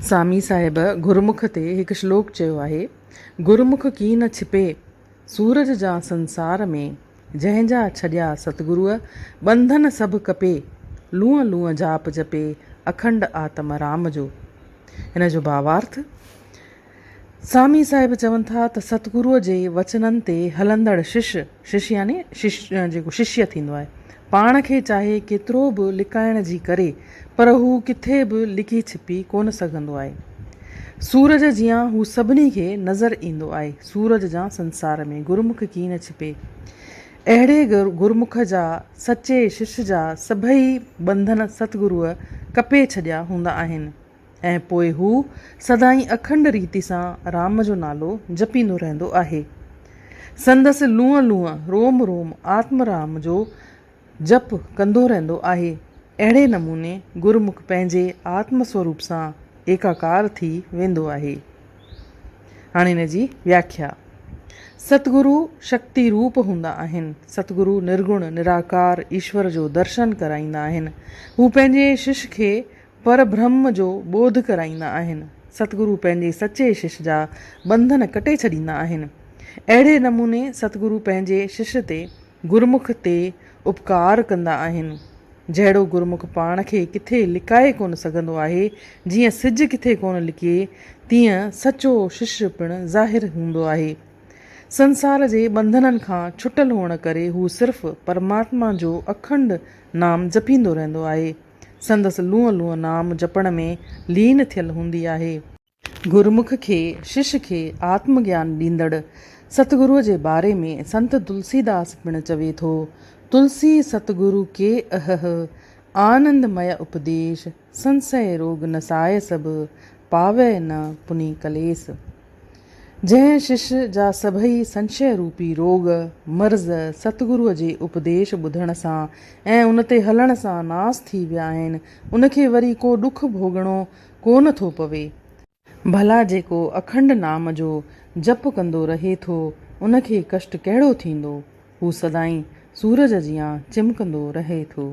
सामी साहिब गुरमुख ते हिकु श्लोक चयो आहे, गुरमुख की न छिपे सूरज जा संसार में, जंहिंजा छॾिया सतगुरुअ बंधन सभु कपे, लूअं लूअं जाप जपे अखंड आत्म राम जो। हिन जो भावार्थ, सामी साहिब चवनि था त सतगुरुअ जे वचननि ते हलंदड़ शिष्य यानी जेको शिष्य थींदो आहे, पाण खे चाहे केतिरो बि लिकाइण जी करे, पर हू किथे बि लिकी छिपी कोन सघंदो आहे। सूरज जीअं हू सभिनी खे नज़र ईंदो आहे। सूरज जा संसार में गुरमुख की न छिपे। अहिड़े गुरमुख जा सचे शिष्य जा सभई बंधन सतगुरुअ कपे छॾिया हूंदा आहिनि ऐं पोइ हू सदाई अखंड रीति सां राम जो नालो जपींदो रहंदो आहे। संदसि लूअं लूअं रोम रोम आत्म राम जो जप कंदो रहंदो आहे। अहिड़े नमूने गुरमुख पंहिंजे आत्म स्वरूप सां एकाकार थी वेंदो आहे। हाणे हिन जी व्याख्या। सतगुरु शक्ति रूप हूंदा आहिनि। सतगुरु निर्गुण निराकार ईश्वर जो दर्शन कराईंदा आहिनि। हू पंहिंजे शिष्य खे पर ब्रह्म जो बोध कराईंदा आहिनि। सतगुरु पंहिंजे सचे शिष्य जा बंधन कटे छॾींदा आहिनि। अहिड़े नमूने सतगुरु पंहिंजे शिष्य ते गुरमुख ते उपकार कंदा आहिनि। जहिड़ो गुरमुख पाण खे किथे लिकाए कोन सघंदो आहे, जीअं सिज किथे कोन लिके, तीअं सचो शिष्य पिणु ज़ाहिर हूंदो आहे। संसार जे बंधननि खां छुटल हुअण करे हू सिर्फ़ु परमात्मा जो अखंड नाम जपींदो रहंदो आहे। संदसि लूअं लूअं नाम जपण में लीन थियल हूंदी आहे। गुरमुख खे शिष्य खे आत्मज्ञान ॾींदड़ सतगुरुअ जे बारे में संत तुलसीदास पिणु चवे थो, तुलसी सतगुरु के अहह आनंदमय उपदेश, संशय रोग नसाय सब, पावै न पुनि कलेस। जंहिं शिष्य जा सभई संशय रूपी रोग मर्ज़ सतगुरुअ जे उपदेश ॿुधण सां ऐं उन ते हलण सां नास थी विया आहिनि, उनखे वरी को ॾुख भोगणो कोन थो पवे। भला जेको अखंड नाम जो जप कंदो रहे थो, उनखे कष्ट कहिड़ो थींदो। हू सदाई सूरज जीअं चिमकंदो रहे थो।